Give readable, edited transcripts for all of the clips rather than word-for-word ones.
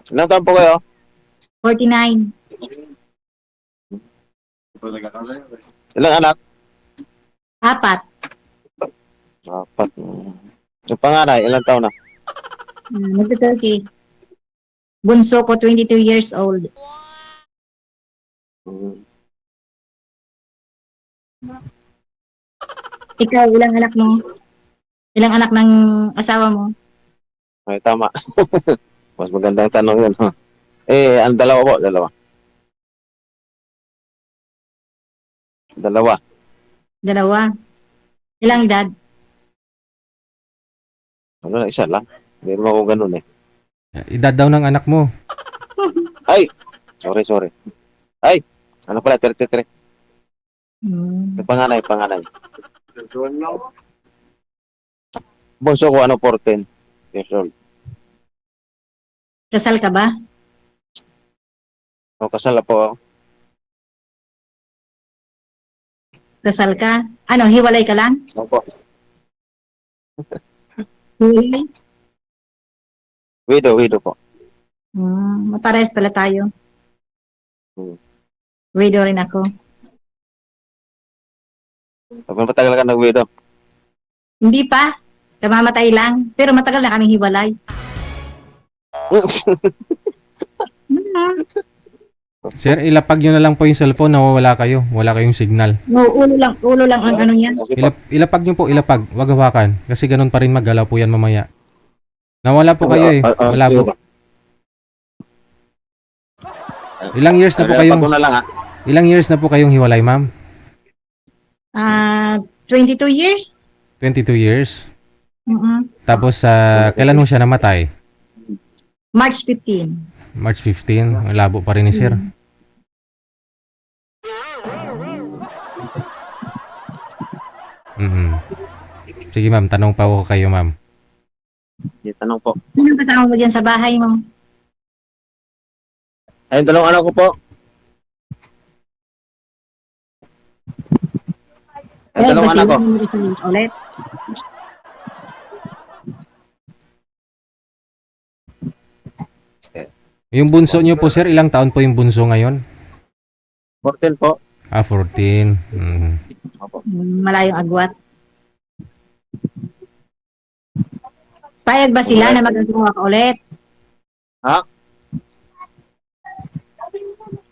Ilang taon po kayo? 49. Ilang anak? 4. Apat. Yung panganay, ilang taon na? Magta-30. Bunso ko, 22 years old. Hmm. Ikaw, ilang anak mo? Ilang anak ng asawa mo? Ay, tama. Mas magandang tanong yun, ha? Eh, ang dalawa po, dalawa. Dalawa. Dalawa. Ilang dad? Ano na, isa lang. Hindi naman ako ganun eh. Edad daw ng anak mo. Ay! Sorry. Ay! Ano pala, 33. Hmm. Yung panganay. Bunso ko, 14 years old. Kasal ka ba? O, kasal na po ako. Kasal ka? Ano, hiwalay ka lang? Opo. Hiwalay? Widow po. Mapares pala tayo. Hmm. Widow rin ako. Tapos matagal ka nag-widow. Hindi pa. Kamamatay lang. Pero matagal na kaming hiwalay. Sir, ilapag nyo na lang po yung cellphone, nawawala kayo. Wala kayong signal. No, ulo lang ang ano yan. Ilapag nyo po, ilapag. Wag hawakan. Kasi ganun pa rin maggalaw po yan mamaya. Nawala po kayo eh. Malabo. Ilang years na po kayong Pag na lang, ha? Ilang years na po kayong hiwalay, ma'am? 22 years? 22 years. Tapos kailan mo siya namatay? March 15. March 15. Ang labo pa rin ni sir. Sige ma'am, tanong pa ako kayo ma'am. Tanong po. Sino kasama mo dyan sa bahay mo? Ayun, dalawang anak ko po. Ayun, dalawang anak ko. Ulit. Yung bunso nyo po sir, ilang taon po yung bunso ngayon? 14 po. 14. Opo. Malayong agwat. Payag ba sila na mag-asawa ka ulit? Ha?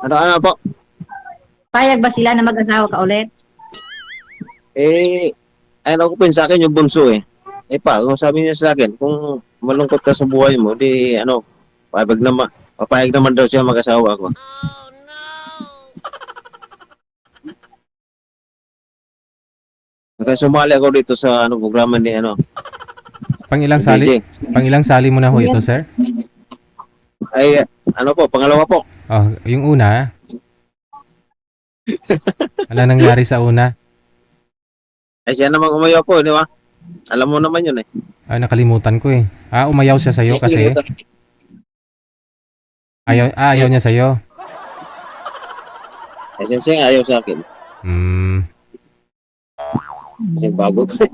Ano po? Payag ba sila na mag-asawa ka ulit? Eh, ayun ako po sa akin yung bunso eh. Eh pa, kung sabi niya sa akin, kung malungkot ka sa buhay mo, di papayag naman daw siya mag-asawa ko. Kaya sumali ako dito sa programa ni Pangilang DJ. sali mo na ho ito sir? Ay, pangalawa po. Oh, yung una. Ano nangyari sa una? Ay, siya naman umayaw po, di ba? Alam mo naman yun eh. Ay, nakalimutan ko eh. Umayaw siya sa'yo kasi ayaw niya sa'yo. Ay, siyempre ayaw sa akin. Kasi bago ko.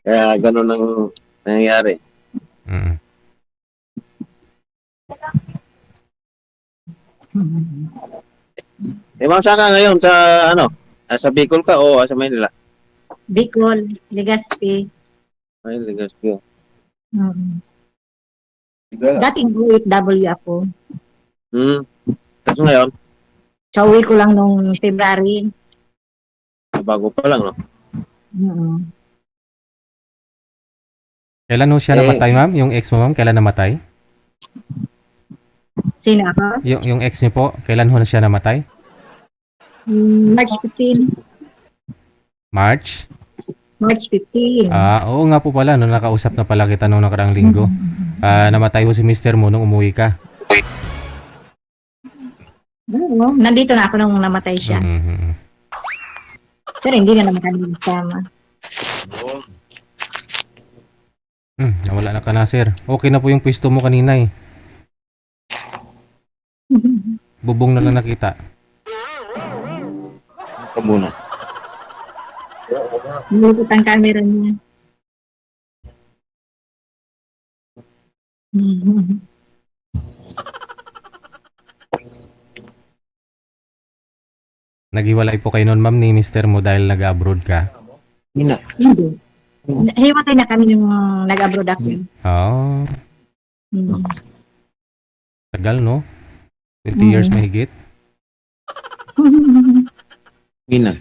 Kaya ganun ang nangyayari. Eh, ma'am, saan ka ngayon? Sa Bicol ka o sa Manila? Bicol, Legazpi. Ay, Legazpi. Dating OFW ako. Tapos ngayon, Kauwi ko lang nung February. bago pa lang, no? Kailan ho siya namatay ma'am? Yung ex mo ma'am, kailan namatay? Sino ako? Yung ex niyo po, kailan ho na siya namatay? March 15. March? March 15. Oo nga po pala, nung nakausap na pala kita nung nakaraang linggo. Namatay ho si mister mo nung umuwi ka. Oo, nandito na ako nung namatay siya. Pero hindi na naman kami nagsama. Nawala na ka na sir. Okay na po yung pwesto mo kanina eh. Bubong na lang nakita. Ito muna. Nilipot ang camera niya. Naghiwalay po kayo noon, ma'am, ni mister mo dahil nag-abroad ka? Hindi na. Hindi. Hiwatay na kami yung nag-abroad ako. Oo. Mm. Tagal, no? 20 years mahigit. Hindi na.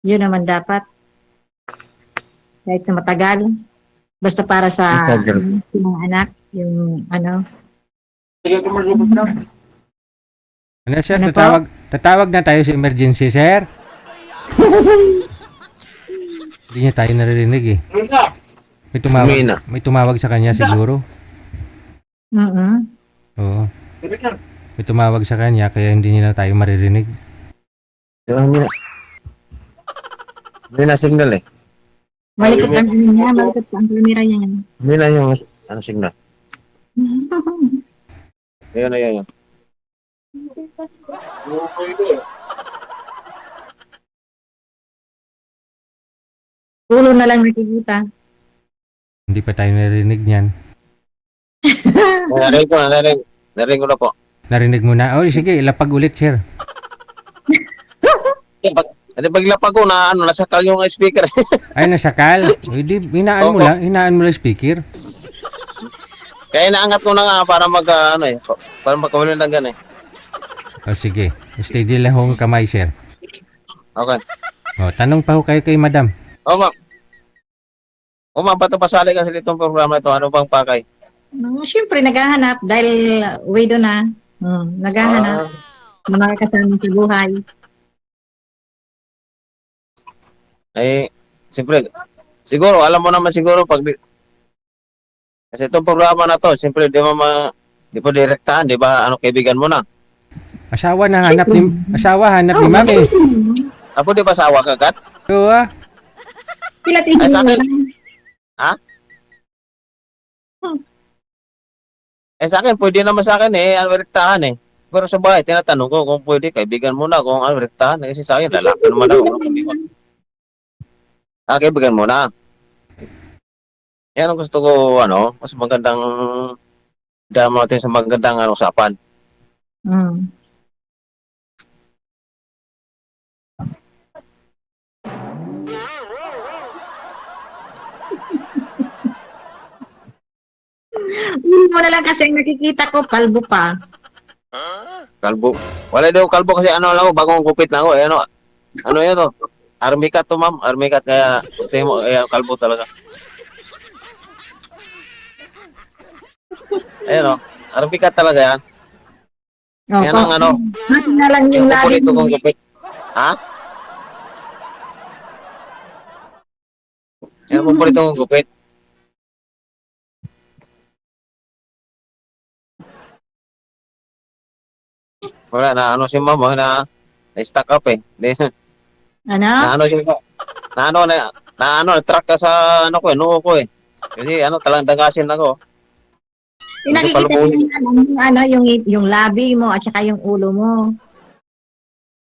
Yun naman dapat. Kahit na matagal. Basta para sa Matagal. mga anak, yung ano. Ano, sir? Ano po? Tatawag na tayo sa emergency, sir. Hindi niya tayo naririnig eh. Hindi na. May tumawag sa kanya siguro. Mm-mm. Oo. May tumawag sa kanya kaya hindi niya na tayo maririnig. Hindi na. Hindi na signal eh. Malikot ang ano niya, malikot ang camera niya. Hindi na yung signal. Yan. Ulo na lang nakikita. Hindi pa tayo naririnig niyan. Narinig ko na po. Narinig mo na? Oh, sige, ilapag ulit, sir. Paglapag ko na nasakal yung speaker. Ay, nasakal. Hindi, hinaan mo Opo. lang. Hinaan mo lang speaker. Kaya naangat ko na nga para para magkawala ng gan eh. O, sige. Steady lang hong kamay, sir. Okay. O, tanong pa ho kayo kay madam. Ma'am. Ma'am, ba't pasali ka sa itong programa ito? Ano bang pakay? Siyempre, naghahanap dahil widow na. Naghahanap. Mga kasama sa buhay. Siyempre, siguro, alam mo naman siguro kasi itong programa na to, siyempre, di pa direktahan, di ba, kaibigan mo na. Asawa hanap ni ma'am eh. Apo, di ba sawa ka, Kat? Oo ah. Pilates Ay, sa akin. mo. Sa akin, pwede naman sa akin rektahan eh. Pero sa bahay, tinatanong ko kung pwede, kaibigan mo na, kung rektahan. Kasi sa akin, lalaki naman ako. Kaibigan mo na. Yan ang gusto ko, mas magandang dama natin sa magandang usapan. Mm. Hindi mo na lang kasi ang nakikita ko, kalbo pa. Kalbo. Wala daw kalbo kasi lang ako, bagong gupit lang ako. Ano yun to? Army cat to, ma'am. Army cat, kaya kalbo talaga. Army cat talaga yan. Yan ang Mati na lang yung yung labi paborito mo. kong gupit. Ha? Yan ang paborito kong gupit. Wala na si ma'am, na-stuck up eh. Ano? Track ka sa noo ko eh. Kasi talang dagasin ako. Nakikita ko yung labi mo at saka yung ulo mo.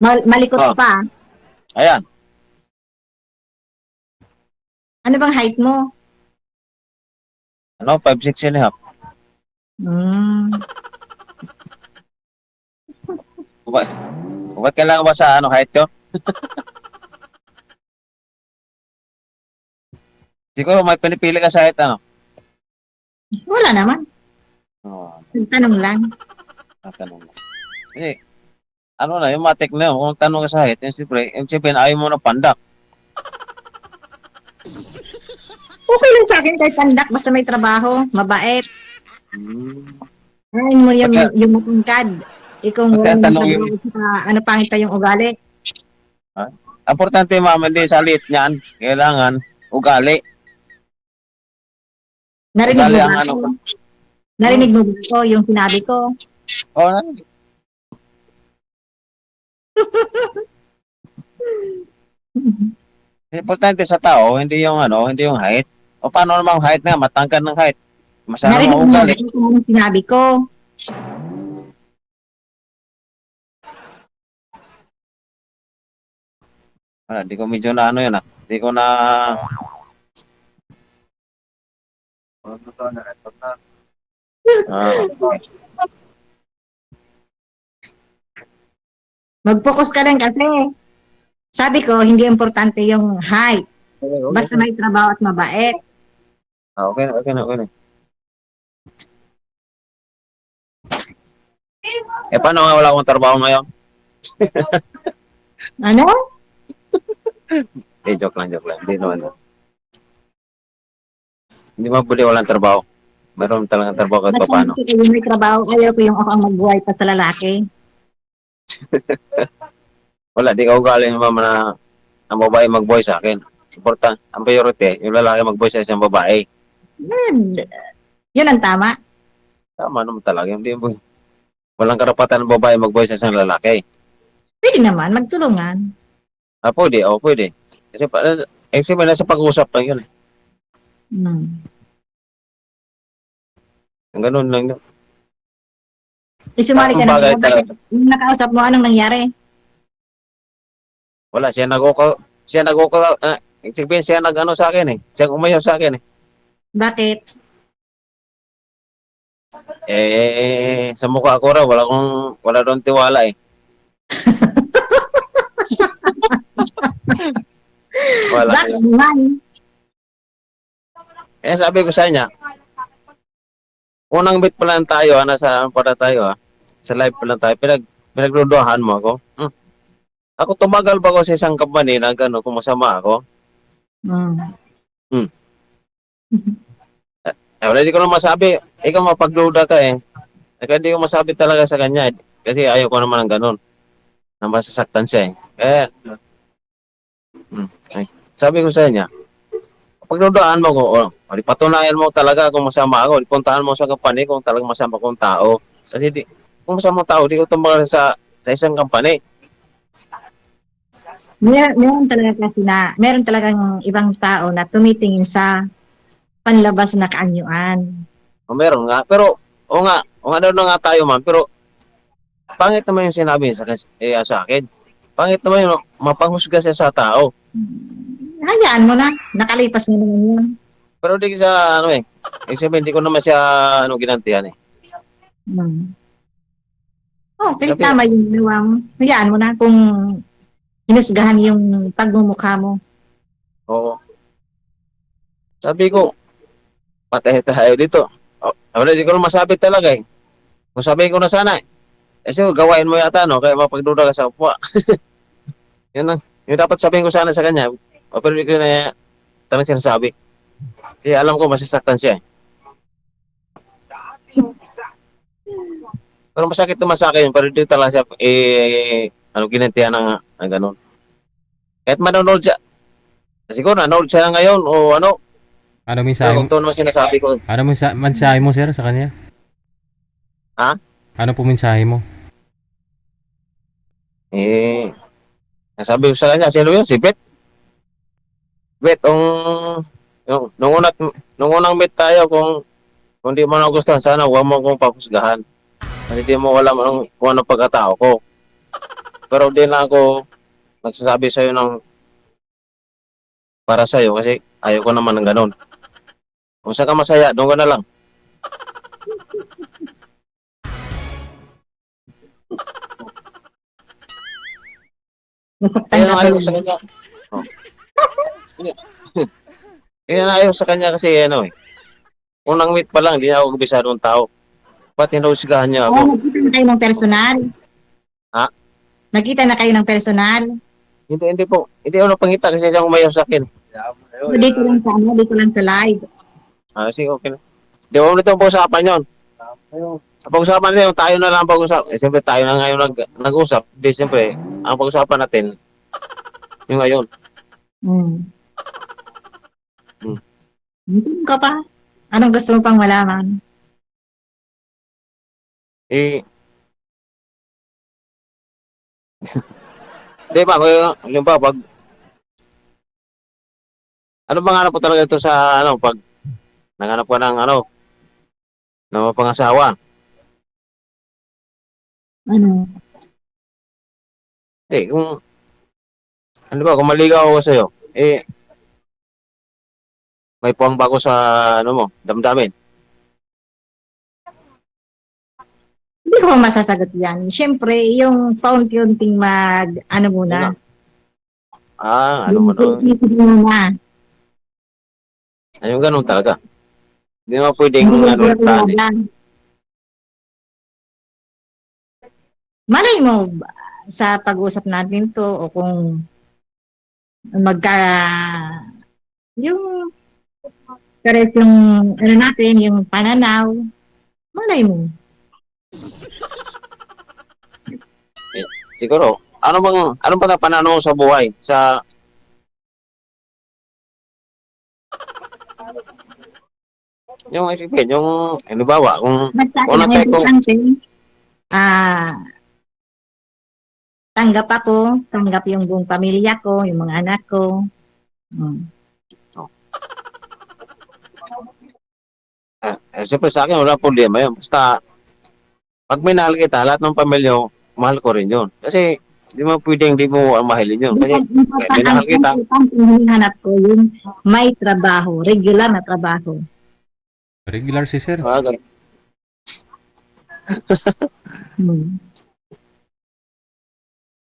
Malikot Oh. pa. Ayan. Ano bang height mo? 5'6" and a half. Mm. Ba't kailangan ba sa height yun? Siguro may pinipili ka sa height Wala naman. Tanong lang. Tatanong mo. Kasi, yung matik na yun, kung tanong ka sa height, yung siyempre, ayaw mo ng pandak. Okay lang sa akin kahit pandak basta may trabaho, mabait. Ayaw mo yung matungkad. Ikaw mo Pagka yung tanong trabaho, pangit pa yung ugali. Importante, ma'am, hindi sa liit niyan. Kailangan, ugali. Narinig Ugali mo ang ba ako? Narinig mo ba ako yung sinabi ko? Importante sa tao, hindi yung height. O paano namang height na, matangkad ng height. Masama Narinig ang mo ba ugali. ako yung sinabi ko? Hindi ko medyo na yun Hindi ko na... Ah, Mag-focus ka din kasi. Sabi ko, hindi importante yung height. Basta may trabaho at mabait. okay na, okay na, okay na. Paano nga wala akong trabaho ngayon? Ano? Joke lang, joke lang. Hindi naman. Hindi mabuli walang trabaho. Meron talagang trabaho kahit Basta pa paano. gusto ko yung may trabaho. Ayaw ko yung ako ang magbuhay pa sa lalaki. Wala, di ka ugali naman na ang babae mag-boy sa akin. Important, ang priority, yung lalaki mag-boy sa isang babae. Yun ang tama. Tama naman talaga. Hindi mo, walang karapatan ng babae mag-boy sa isang lalaki. Pwede naman, magtulungan. Pwede, pwede. Kasi, kasi nasa pag-usap lang yun. Hmm. Ang ganun lang yun. Isumali ka Ang na bagay ba? talaga. Bakit? Yung nakausap mo, anong nangyari? Wala, sabihin siya nag-ano sa akin eh. Siya umayaw sa akin eh. Bakit? Sa mukha ko raw, wala doon tiwala eh. Wala. Bakit naman? Sabi ko sa kanya, unang meet pa lang tayo, nasa ano pa na tayo sa live pa lang tayo, pinagduduhan mo ako. Ako tumagal ba ako sa isang company na gano'n, kung masama ako? Hmm. Wala, hindi ko na masabi, ikaw mapagduda ka eh. Kaya hindi ko masabi talaga sa kanya kasi ayaw ko naman ng gano'n, na masasaktan siya eh. Ay, sabi ko sa kanya, pagdudaan mo ko, di patunayan mo talaga kung masama ako, di puntahan mo sa company kung talagang masama kong tao. Kasi kung masama tao, di ko tumagal sa isang company. Meron talagang ibang tao na tumitingin sa panlabas na kaanyuan. Meron nga, pero, o nga daw na nga tayo man, pero, pangit naman yung sinabi sa akin. Pangit naman yung mapanghusga siya sa tao. Hayaan mo na. Nakalipas na naman yun. Pero di sa, hindi ko naman siya, ginantihan eh. Okay, Sabi, tama yung ginawa mo. Hayaan mo na kung hinusgahan yung pagmumukha mo. oo. Sabi ko, patay tayo dito. Wala, di ko naman masabi talaga eh. Kung sabihin ko na sana siguro gawain mo yata, kaya mapagduda ka sa kapwa. Yun lang. Yung dapat sabihin ko sana sa kanya, pero di ko na talagang sinasabi. Kasi alam ko, masasaktan siya eh. Pero masakit naman sa akin, pero di talaga siya, ginantihan ng ganun. Kahit manonood siya, siguro nanonood siya ngayon, o Ano pero mensahe kung mo? ito naman sinasabi ko, Ano mensahe mo, sir, sa kanya? ha? Ano po mensahe mo? Nasabi ko sa kanya, sino yun? Si Bet. Bet, nung unang meet tayo, kung di mo nagustuhan, sana huwag mo akong papusgahan. Kasi di mo alam kung anong pagkatao ko. Pero di na ako nagsasabi sa'yo ng para sa'yo kasi ayaw ko naman ng ganun. Kung saan ka masaya, doon ka na lang. Nasaktan Kaya ka na ayaw ko sa talaga. kanya. Oh. Kaya na ayaw sa kanya kasi unang meet pa lang, di na ako kabisado ng tao. Ba't hinahusgahan niya Oh, ako? nagkita na kayo ng personal. Ha? Nakita na kayo ng personal. Hindi po. Hindi ako napangita kasi siya umayaw sa akin. Dito lang sa dito lang sa live. Sige, okay na. Di ba ulit ang pag-usapan yun? Pag-usapan natin, tayo na lang pag-usap. Siyempre, tayo na ngayon nag-usap. Di, siyempre, ang pag-usapan natin, yung ngayon. Hmm. Hmm. Hindi ka pa. Anong gusto mo pang malaman? Di ba, yung ba, ano bang hanap po talaga ito sa, pag nanganap ka ng, ng pangasawa? Ano? Kung maligaw ako sa'yo, May puwang ba ako sa, ano mo, damdamin? Hindi ko masasagot yan. Siyempre, yung paunti-unting ano Yun muna. lang. Ano mo, Yung no? isip muna. Ayun, ganun talaga. Hindi naman pwedeng, Hindi ano, yung plan eh. lang. Malay mo, sa pag-usap natin to, o kung magka, yung correct yung, ano natin, yung pananaw, malay mo. Siguro, ano bang napananaw sa buhay? Yung isipin, halimbawa, Basta kung akin ano ang tayo kung, importante, tanggap ako, tanggap yung buong pamilya ko, yung mga anak ko. Mm. siyempre sa akin, wala problema yun. Basta, pag minahal kita, lahat ng pamilya ko, mahal ko rin yun. Kasi, di mo pwedeng di mo mahalin yun. Kasi, kaya minahal Ang kita, importante yung hinahanap ko, yung may trabaho, regular na trabaho. Regular si sir. ganun. Hmm.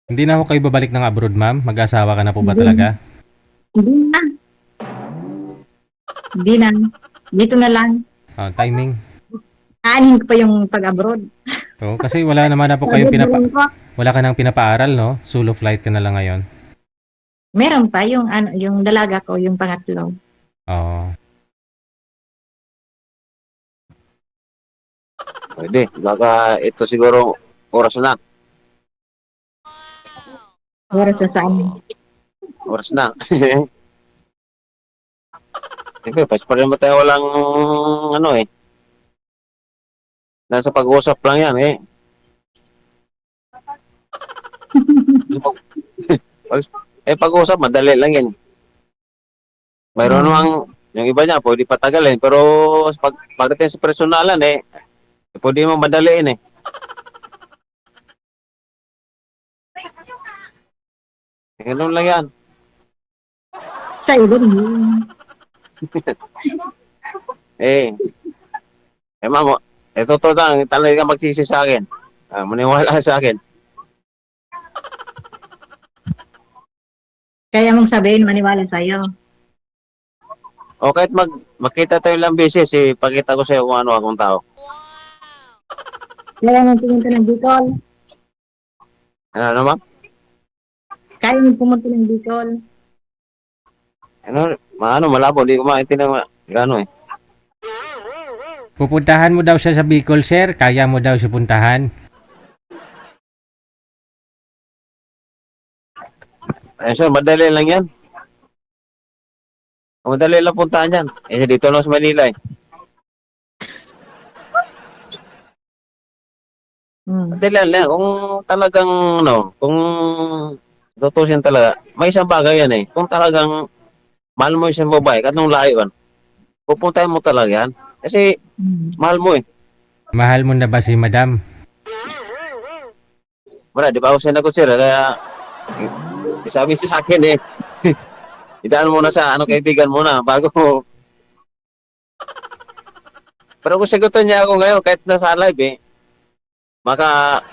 Hindi na ako kayo babalik ng abroad, ma'am? Mag-asawa ka na po ba talaga? Hindi na. Hindi na. Dito na lang. Timing. Aanin ko pa yung pag-abroad. Oo, kasi wala naman na po kayong wala ka nang pinapaaral, no? Solo flight ka na lang ngayon. Meron pa yung yung dalaga ko, yung pangatlo. Oo. Pwede. Baka ito siguro, oras na. Oras na sa amin. Oras na. Siyempre, pa rin mo tayo walang, ano eh. Nasa pag-uusap lang yan eh. Pag-uusap, madali lang yan. Mayroon namang, yung iba niya, pwede patagalin. Pero pagdating sa personalan eh, pwede mo madaliin eh. Ganun lang yan. Sa iyo din. Ma'am, totoo lang, talaga magsisi sa akin. Maniwala sa akin. Kaya mong sabihin, maniwala sa iyo. O kahit makita tayo lang beses, pakita ko sa iyo kung ano akong tao. Kaya mong pumunta ng Bicol. Ano ma'am? Kaya mong pumunta ng Bicol. Malabo, hindi ko maintindihan gano'n eh. Pupuntahan mo daw siya sa Bicol, sir. Kaya mo daw siya puntahan. Sir, madali lang yan. Madali lang puntahan yan. Dito lang sa Manila eh. Madali lang. Kung talagang, kung tutusin talaga, may isang bagay yan eh. Kung talagang mahal mo isang babae, katong layo yan, pupuntahan mo talaga yan. Kasi, mahal mo eh. Mahal mo na ba si madam? Wala, di ba ako sinagot sir, kaya, sabi siya sa akin eh, idaan mo na sa kaibigan mo na, bago mo. Pero kung sagutin niya ako ngayon, kahit nasa live eh,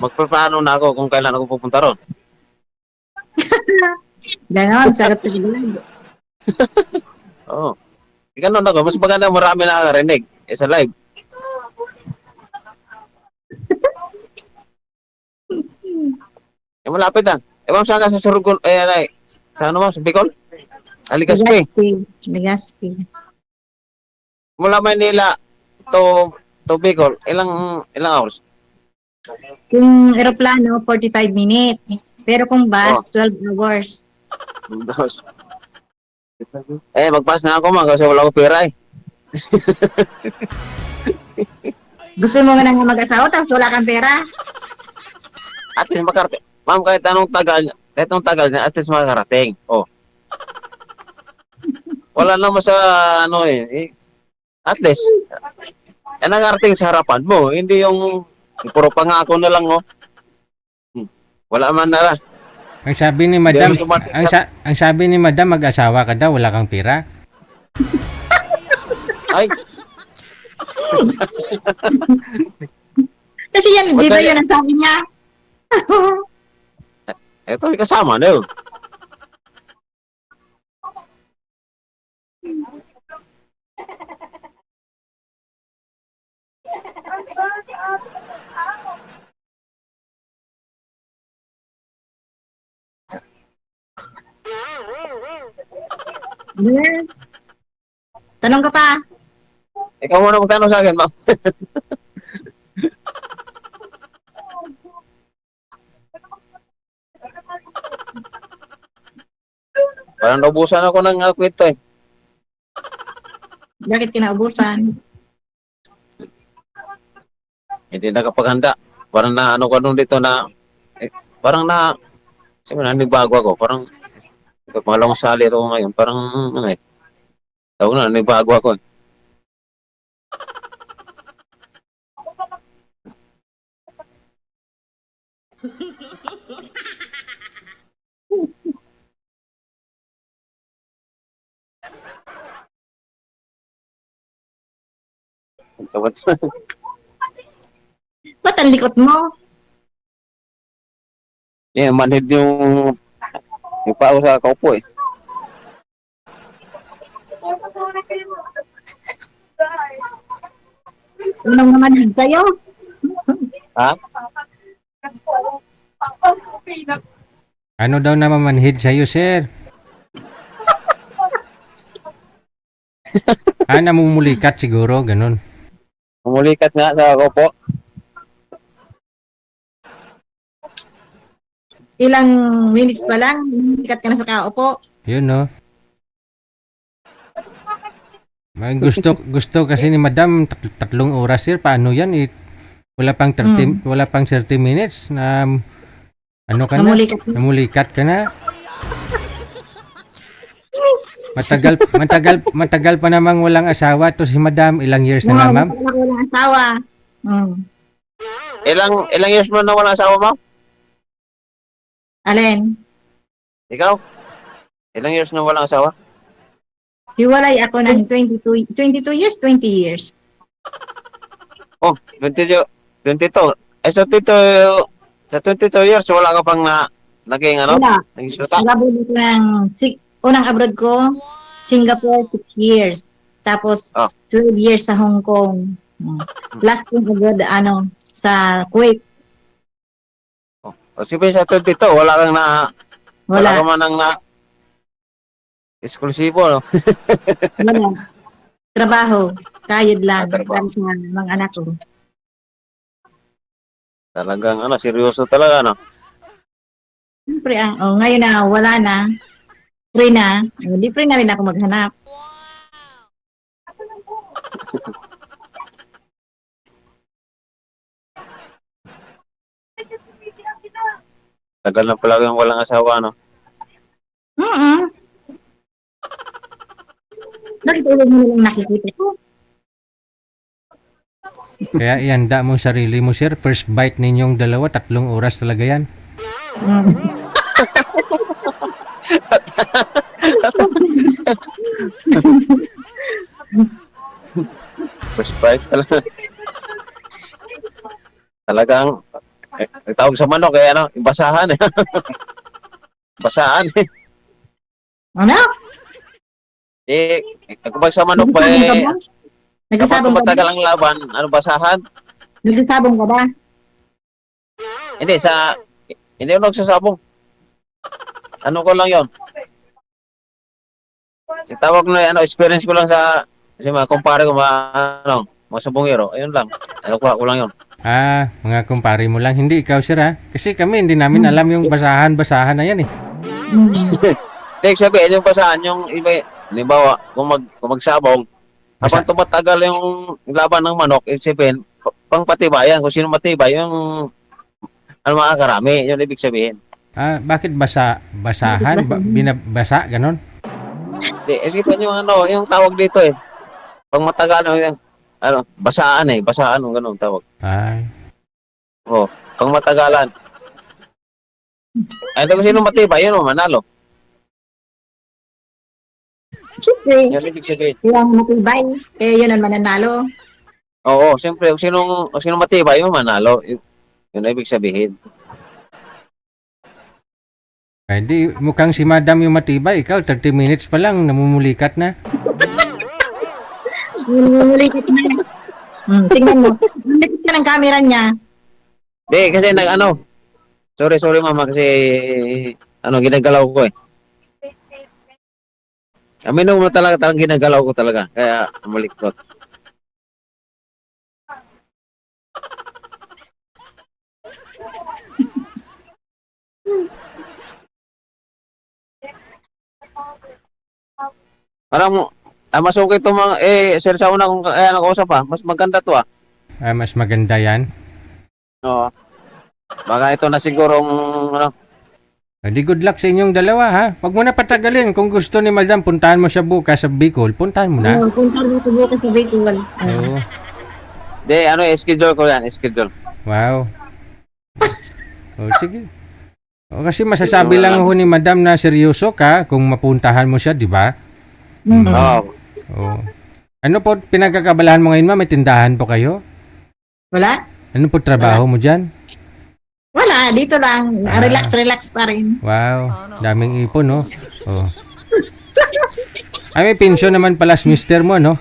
magpaplano na ako kung kailan ako pupunta ron. Ganon, sagot ko din. Oo. Ganun ako, mas maganda marami nakakarinig sa live. Malapit lang. Ma'am, saan ka sa Surugol? Sa ma'am, sa Bicol? Legazpi. Legazpi. Mula Manila to Bicol, ilang hours? Kung aeroplano, 45 minutes. Pero kung bus, 12 hours. Mag-pass na ako ma'am kasi wala ko pera eh. Gusto mo nga nang mag-asawa tapos wala kang pera? At least makarating. Ma'am, kahit anong tagal niya, at least makarating. Oh. Wala naman sa at least, nakarating sa harapan mo. Hindi yung puro pangako na lang, oh. Wala man na. Ang sabi ni madam, ang sabi ni madam, mag-asawa ka daw, wala kang pera. Ay, Kasi yan, di ba Madali. yan ang sabi niya? ito yung kasama na yun. Yes. Tanong ka pa. Ikaw muna magtanong sa akin, ma'am. Parang naubusan ako ng kwento eh. Bakit kinaubusan? Hindi nakapaghanda. Parang na ano ko nung dito na, parang na, siguro nanibago ako. Parang, pangalawang sali ako ngayon. Parang, ano eh. Tawag na, nanibago ako eh. Ba't ang likot mo? Yeah, manhid yung pao sa kaupo eh. Anong naman sa'yo? Ha? Ano daw na mamanhid sa'yo, sir? Namumulikat siguro, ganun. Umulikat nga sa kaupo. Ilang minutes pa lang, ikat ka na sa kaupo. Yun, no? Gusto kasi ni Madam, 3 oras, sir. Paano yan? Wala pang 30 minutes na ano ka na? Namulikat ka na. Matagal pa namang walang asawa to si Madam. Ilang years na nga, ma'am? Matagal ako walang asawa. Ilang years mo na wala asawa mo? Alin? Ikaw? Ilang years na walang asawa? Hiwalay ako ng 22 years, 20 years. Oh, 22. Sa 22 years, wala ka pang naging ano? Wala. Naging syuta? Nag-abroad ako ng, unang abroad ko, Singapore, 6 years. Tapos, 12 years sa Hong Kong. Last kong abroad, sa Kuwait. O sige, sa 22, wala kang wala ka Wala. man ang eksklusibo, no? Wala. Trabaho. Kayod lang. Trabaho. Dahil sa mga anak ko. Talagang, seryoso talaga, no? Siyempre, ngayon na wala na, free na, hindi free na rin ako maghanap. Tagal na pala yung walang asawa, no? Bakit ulit mo lang nakikita ko? Kaya ihanda mo sarili mo, sir. First bite ninyong dalawa, 3 oras talaga yan. First bite talaga. Talagang, tawag sa manok, yung basahan, eh. Basahan, eh. Ano? Kapag sa manok pa, kapag Nagsasabong ka ba? tumatagal ang laban, basahan? Nagsasabong ka ba? Hindi, hindi ako nagsasabong. Ano ko lang yon. Tawag na, experience ko lang kasi kumpare ko, mga sabongero, ayun lang. Kuha ko lang yon. Mga kumpare mo lang. Hindi ikaw, sir, ha? Kasi kami, hindi namin alam yung basahan na yan, eh. Take sabihin, yung basahan, yung iba, halimbawa, kung magsabong, habang tumatagal yung laban ng manok, sabihin, pang patibayan, kung sino matibay, yung makakarami, yun ibig sabihin. Bakit basahan? Binabasa, ganon? Hindi, isipin yung tawag dito eh. Pang matagal, basaan eh, basaan, ganun tawag. Pang matagalan. Kung sino matibay, yun manalo. Siyempre, Yan ibig sabihin. yung matibay, eh yun ang mananalo. Oo, siyempre, kung sinong matibay, yung manalo. Yun ang ibig sabihin. Hindi, mukhang si Madam yung matibay. Ikaw, 30 minutes pa lang, namumulikat na. Ulit na. Tingnan mo. Ulit ka ng camera niya. Di, kasi sorry mama, kasi, ginagalaw ko eh. Aminom na talagang ginagalaw ko talaga. Kaya, malikot. Parang, masukit itong mga, sir, sa una kong nakausap mas maganda to Mas maganda yan. Oo. Baka ito na sigurong, Di good luck sa inyong dalawa, ha? Huwag mo na patagalin. Kung gusto ni Madam, puntahan mo siya bukas sa Bicol. Puntahan mo na. Punta mo ko bukas sa Bicol. Oo. schedule ko yan, schedule. Wow. Sige. Kasi masasabi lang ho ni Madam na seryoso ka kung mapuntahan mo siya, di ba? Oo. Ano po pinagkakabalahan mo ngayon, ma? May tindahan po kayo? Wala? Ano po trabaho mo dyan? Wala, dito lang. Relax pa rin. Wow. Daming ipon, no? Oh. Ay, may pensyon naman pala si mister mo, no?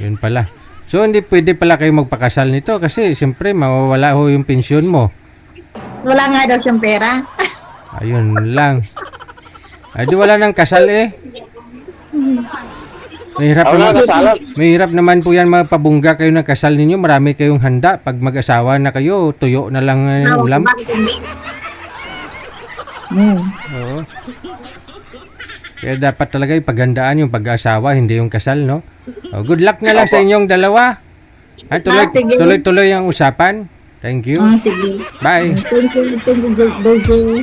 Yun pala. So, hindi pwede pala kayo magpakasal nito kasi siyempre mawawala ho yung pensyon mo. Wala nga daw siyang pera. Ayun lang. Ay, di wala nang kasal eh. Mahirap naman po yan mapabungga kayo ng kasal ninyo. Marami kayong handa. Pag mag-asawa na kayo, tuyo na lang yung ulam. Oo. Kaya dapat talaga ipagandaan yung pag-asawa, hindi yung kasal, no? Good luck na lang sa inyong dalawa. Tuloy-tuloy ang usapan. Thank you. Sige. Bye. Thank you, DJ.